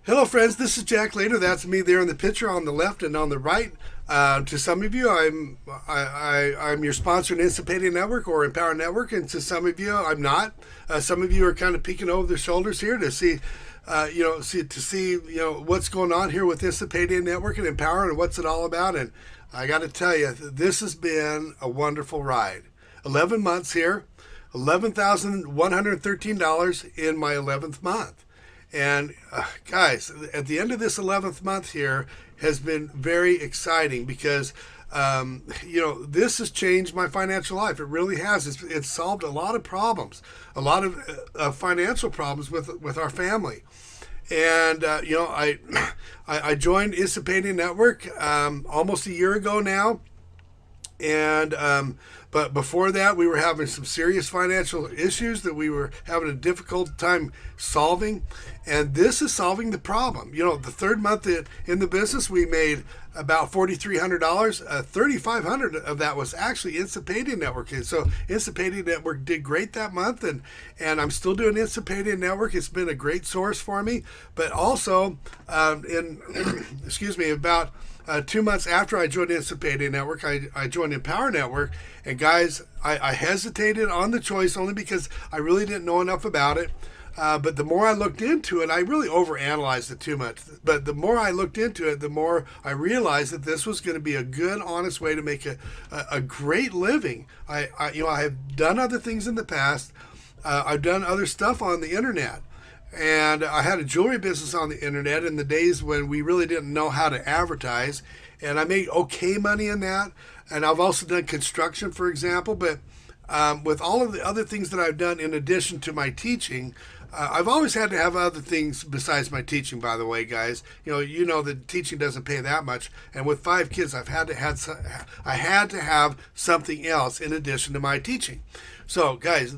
Hello, friends. This is Jack Later. That's me there in the picture on the left and on the right. To some of you, I'm your sponsor in Insipating Network or Empower Network, and to some of you, I'm not. Some of you are kind of peeking over their shoulders here to see, what's going on here with Insipating Network and Empower and what's it all about. And I got to tell you, this has been a wonderful ride. 11 months here, $11,113 in my 11th month. And guys, at the end of this 11th month here has been very exciting because, this has changed my financial life. It really has. It's solved a lot of problems, a lot of financial problems with our family. And, I joined Insipating Network almost a year ago now. And but before that, we were having some serious financial issues that we were having a difficult time solving, and this is solving the problem. The third month in the business, we made about $4,300. $3,500 of that was actually Insipating Network. And so Insipating Network did great that month, and I'm still doing Insipating Network. It's been a great source for me. But also, about 2 months after I joined Insipating Network, I joined Empower Network. And guys, I hesitated on the choice only because I really didn't know enough about it. But the more I looked into it, I really overanalyzed it too much. But the more I looked into it, the more I realized that this was going to be a good, honest way to make a great living. I have done other things in the past. I've done other stuff on the internet. And I had a jewelry business on the internet in the days when we really didn't know how to advertise. And I made okay money in that. And I've also done construction, for example. But with all of the other things that I've done in addition to my teaching, I've always had to have other things besides my teaching, by the way, guys. You know that teaching doesn't pay that much. And with 5 kids, I had to have something else in addition to my teaching. So, guys,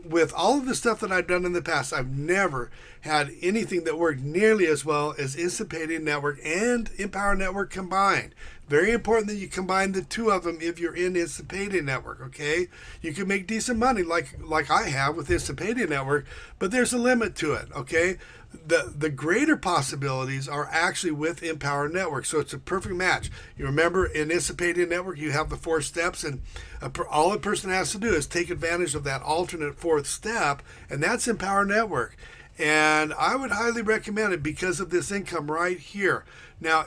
with all of the stuff that I've done in the past, I've never had anything that worked nearly as well as Insipating Network and Empower Network combined. Very important that you combine the two of them if you're in Insipating Network, okay? You can make decent money like I have with Insipating Network, but there's a limit to it, okay? The greater possibilities are actually with Empower Network, so it's a perfect match. You remember in Insipating Network, you have the 4 steps, and all a person has to do is take advantage of that alternate 4th step, and that's Empower Network. And I would highly recommend it because of this income right here. Now,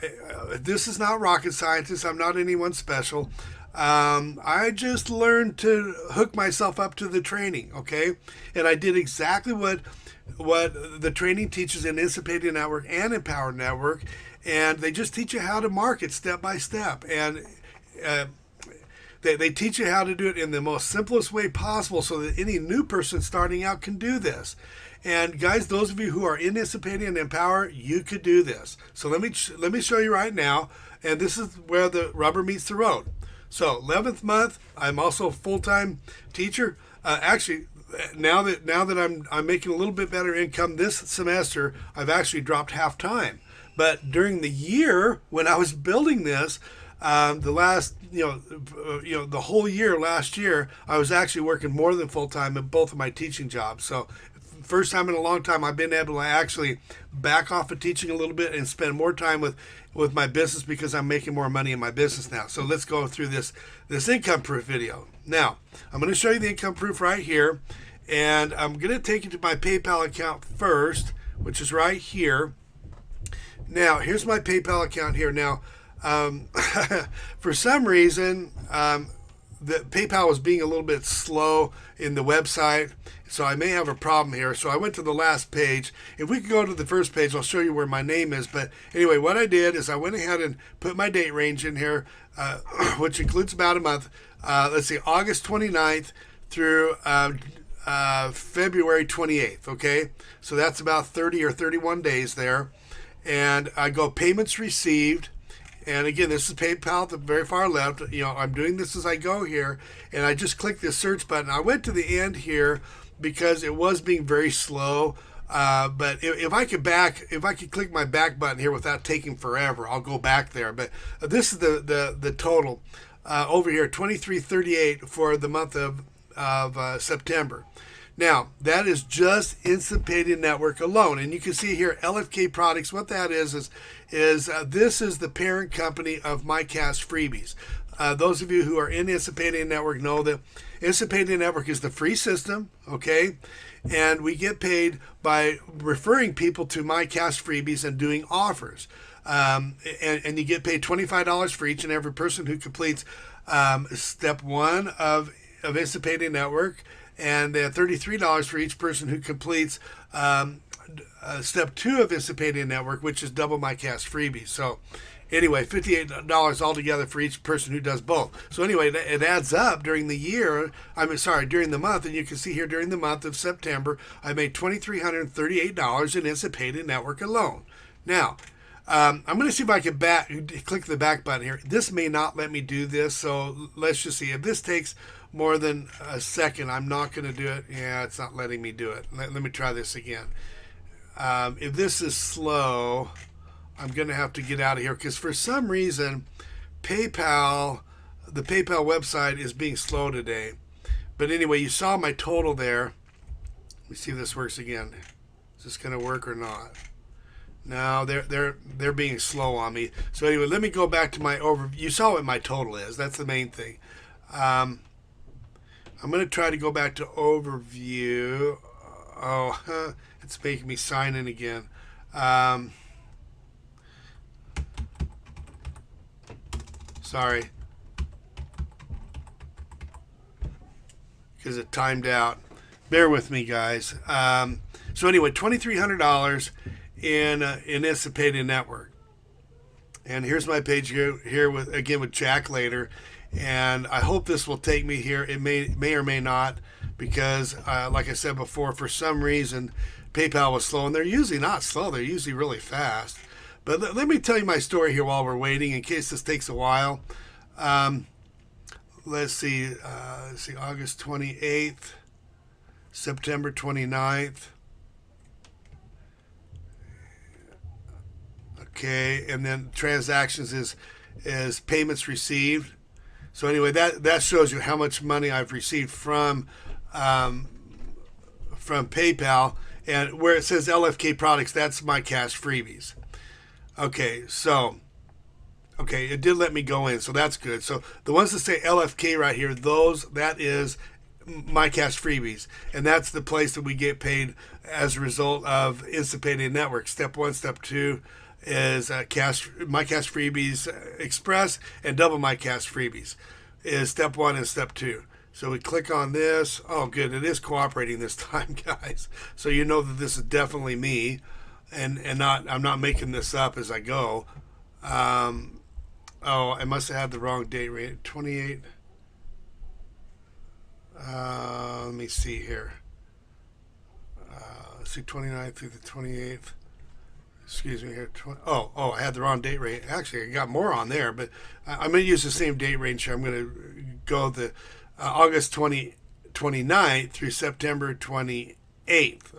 this is not rocket scientist. I'm not anyone special. I just learned to hook myself up to the training, okay? And I did exactly what the training teaches in Insipating Network and Empower Network, and they just teach you how to market step by step. And they teach you how to do it in the most simplest way possible so that any new person starting out can do this. And guys, those of you who are in Insipating and Empower, you could do this. So let me show you right now, and this is where the rubber meets the road. So 11th month, I'm also a full-time teacher. Actually, now that I'm making a little bit better income this semester, I've actually dropped half time. But during the year when I was building this, the whole year last year, I was actually working more than full time in both of my teaching jobs. So first time in a long time I've been able to actually back off of teaching a little bit and spend more time with my business because I'm making more money in my business now. So let's go through this income proof video. Now, I'm going to show you the income proof right here, and I'm going to take you to my PayPal account first, which is right here. Now, here's my PayPal account here. Now, for some reason, the PayPal was being a little bit slow in the website, so I may have a problem here. So I went to the last page. If we could go to the first page, I'll show you where my name is. But anyway, what I did is I went ahead and put my date range in here, which includes about a month. Let's see, August 29th through February 28th, okay? So that's about 30 or 31 days there. And I go payments received. And again, this is PayPal at the very far left. I'm doing this as I go here, and I just clicked this search button. I went to the end here because it was being very slow. But if I could click my back button here without taking forever, I'll go back there. But this is the total over here, $23.38 for the month of September. Now, that is just Instant Payday Network alone. And you can see here, LFK Products, what that is this is the parent company of MyCast Freebies. Those of you who are in Instant Payday Network know that Instant Payday Network is the free system, okay? And we get paid by referring people to MyCast Freebies and doing offers. And you get paid $25 for each and every person who completes step one of Instant Payday Network, and $33 for each person who completes step two of Instant Payday Network, which is double MyCast Freebies. So anyway, $58 altogether for each person who does both. So anyway, it adds up during the year. During the month, and you can see here during the month of September, I made $2,338 in Instant Payday Network alone. Now, I'm going to see if I can click the back button here. This may not let me do this, so let's just see. If this takes more than a second, I'm not going to do it. Yeah, it's not letting me do it. Let me try this again. If this is slow, I'm going to have to get out of here because for some reason, the PayPal website is being slow today. But anyway, you saw my total there. Let me see if this works again. Is this going to work or not? No, they're being slow on me. So anyway, let me go back to my overview. You saw what my total is. That's the main thing. I'm going to try to go back to overview. Oh, it's making me sign in again. Sorry. Because it timed out. Bear with me, guys. So anyway, $2,300 in Instant Payday Network. And here's my page here with Jack later. And I hope this will take me here. It may or may not, because like I said before, for some reason PayPal was slow, and they're usually not slow. They're usually really fast. But let me tell you my story here while we're waiting, in case this takes a while. Let's see, August 28th, September 29th. Okay, and then transactions is payments received. So anyway, that shows you how much money I've received from PayPal, and where it says LFK Products, that's MyCast Freebies. Okay, so it did let me go in, so that's good. So the ones that say LFK right here, that is MyCast Freebies, and that's the place that we get paid as a result of Instant Payday Network. Step one, step two is MyCast Freebies Express, and double MyCast Freebies is step one and step two. So we click on this. Oh, good. It is cooperating this time, guys. So you know that this is definitely me, and I'm not making this up as I go. I must have had the wrong date rate. 28. Let me see here. Let's see, 29th through the 28th. Excuse me here. I had the wrong date rate. Actually, I got more on there, but I'm going to use the same date range here. I'm going to go the August 29th through September 28th.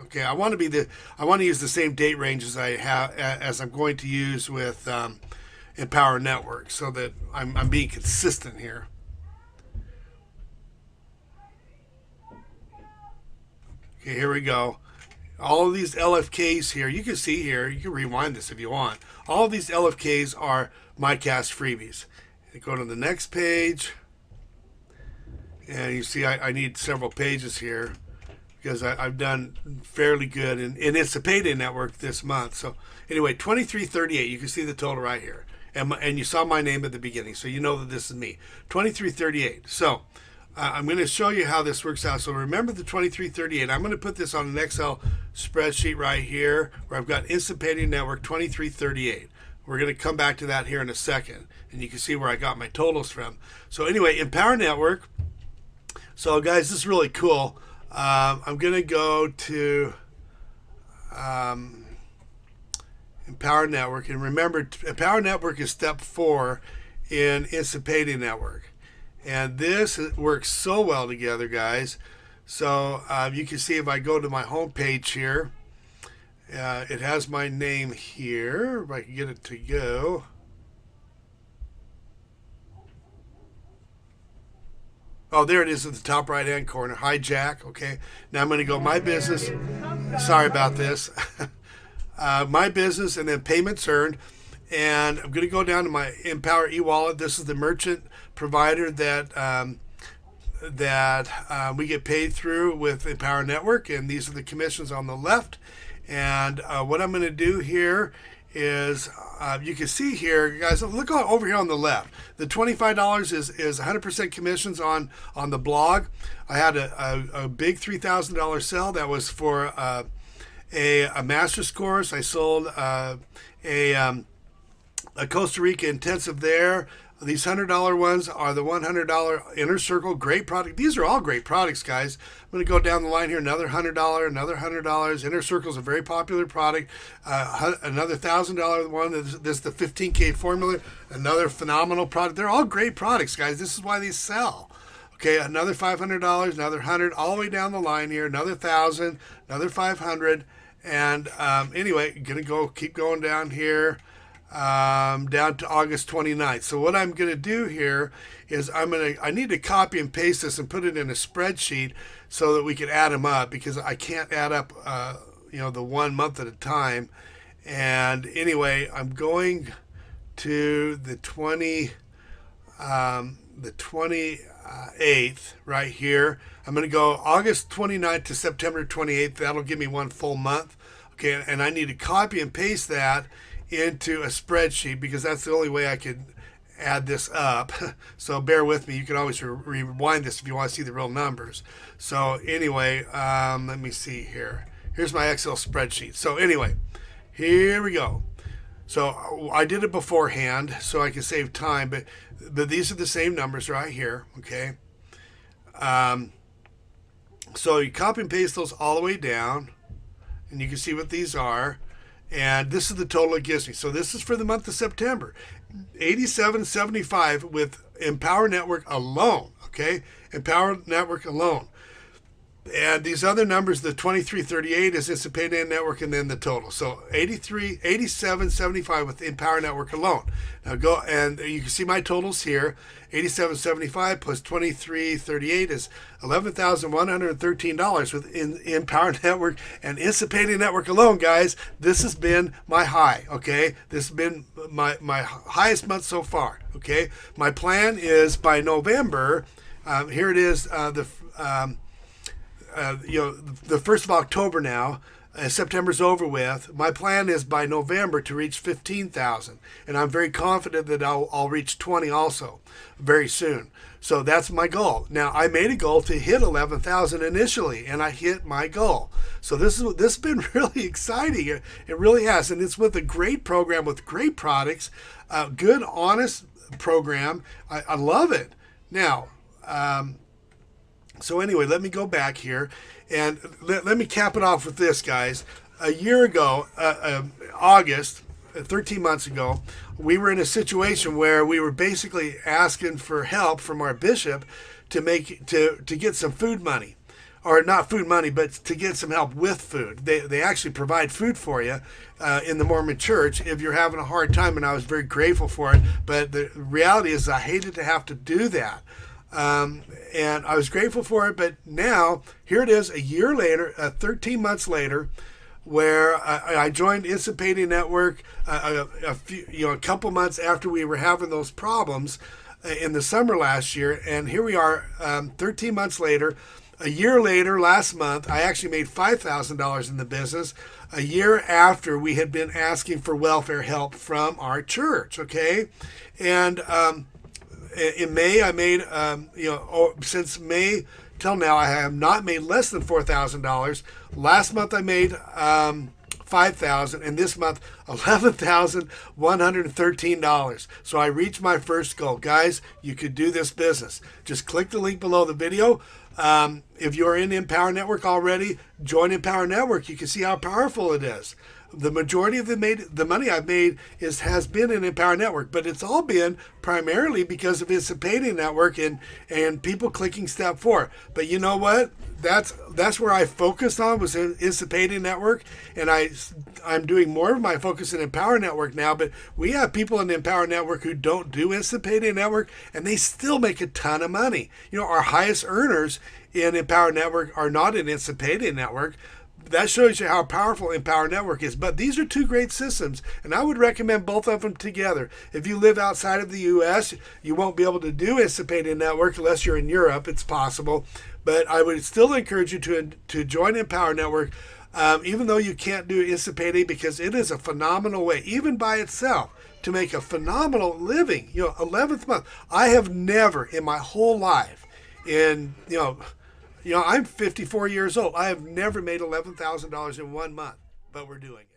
Okay, I want to use the same date range as I'm going to use with Empower Network, so that I'm being consistent here. Okay, here we go. All of these LFKs here, you can see here, you can rewind this if you want. All of these LFKs are MyCast Freebies. Go to the next page, and you see I need several pages here, because I've done fairly good in Instant Payday Network this month. So anyway, 2338, you can see the total right here. And you saw my name at the beginning, so you know that this is me. 2338. So I'm going to show you how this works out. So remember the 2338. I'm going to put this on an Excel spreadsheet right here, where I've got Instant Payday Network 2338. We're going to come back to that here in a second, and you can see where I got my totals from. So anyway, Empower Network. So guys, this is really cool. I'm going to go to Empower Network, and remember, Empower Network is step 4 in Instant Payday Network. And this works so well together, guys. So you can see if I go to my home page here, it has my name here. If I can get it to go. Oh, there it is at the top right-hand corner. Hijack. Okay. Now I'm going to go my business. Sorry about this. My business and then payments earned. And I'm going to go down to my Empower e-wallet. This is the merchant provider that we get paid through with Empower Network. And these are the commissions on the left. And what I'm going to do here is you can see here, guys, look over here on the left. The $25 is 100% commissions on the blog. I had a big $3,000 sale that was for a master's course. I sold a Costa Rica intensive there. These $100 ones are the $100 Inner Circle. Great product. These are all great products, guys. I'm going to go down the line here. Another $100, another $100. Inner Circle is a very popular product. Another $1,000 one. This is the 15K formula. Another phenomenal product. They're all great products, guys. This is why they sell. Okay, another $500, another 100, all the way down the line here. Another 1,000, another 500. And anyway, going to keep going down here. Down to August 29th. So what I'm going to do here is I need to copy and paste this and put it in a spreadsheet so that we can add them up, because I can't add up, the 1 month at a time. And anyway, I'm going to the 28th right here. I'm going to go August 29th to September 28th. That'll give me 1 full month. Okay. And I need to copy and paste that into a spreadsheet, because that's the only way I could add this up. So bear with me. You can always rewind this if you want to see the real numbers. So anyway, let me see here. Here's my Excel spreadsheet. So anyway, here we go. So I did it beforehand so I can save time, but these are the same numbers right here. Okay. So you copy and paste those all the way down, and you can see what these are. And this is the total it gives me. So this is for the month of September. $87.75 with Empower Network alone. Okay? Empower Network alone. And these other numbers, the 2338 is Instant Payday Network, and then the total. So $87.75 with Empower Network alone. Now go, and you can see my totals here. $87.75 plus $2338 is $11,113 with Empower Network and Instant Payday Network alone, guys. This has been my high. Okay, this has been my highest month so far. Okay, my plan is by November. Here it is. The 1st of October now. September's over with. My plan is by November to reach 15,000, and I'm very confident that I'll reach 20 also very soon. So that's my goal. Now I made a goal to hit 11,000 initially, and I hit my goal. So this has been really exciting. It really has, and it's with a great program with great products, good, honest program. I love it. Now. So anyway, let me go back here, and let me cap it off with this, guys. A year ago, August, 13 months ago, we were in a situation where we were basically asking for help from our bishop to get some food money, or not food money, but to get some help with food. They actually provide food for you in the Mormon Church if you're having a hard time, and I was very grateful for it. But the reality is I hated to have to do that. And I was grateful for it, but now here it is a year later, 13 months later, where I joined Instant Payday Network a couple months after we were having those problems in the summer last year. And here we are 13 months later. A year later, last month, I actually made $5,000 in the business, a year after we had been asking for welfare help from our church. Okay. And in May, I made, since May till now, I have not made less than $4,000. Last month, I made $5,000, and this month, $11,113. So I reached my first goal. Guys, you could do this business. Just click the link below the video. If you're in Empower Network already, join Empower Network. You can see how powerful it is. The majority of the money I've made has been in Empower Network, but it's all been primarily because of Instant Payday Network and people clicking step 4. But you know what? that's where I focused on, was is the Payday Network, and I'm doing more of my focus in Empower Network now. But we have people in the Empower Network who don't do Instant Payday Network, and they still make a ton of money. You know, our highest earners in Empower Network are not in Instant Payday Network. That shows you how powerful Empower Network is. But these are two great systems, and I would recommend both of them together. If you live outside of the U.S., you won't be able to do Instant Payday Network unless you're in Europe. It's possible. But I would still encourage you to join Empower Network, even though you can't do Instant Payday, because it is a phenomenal way, even by itself, to make a phenomenal living. You know, 11th month. I have never in my whole life, I'm 54 years old. I have never made $11,000 in 1 month, but we're doing it.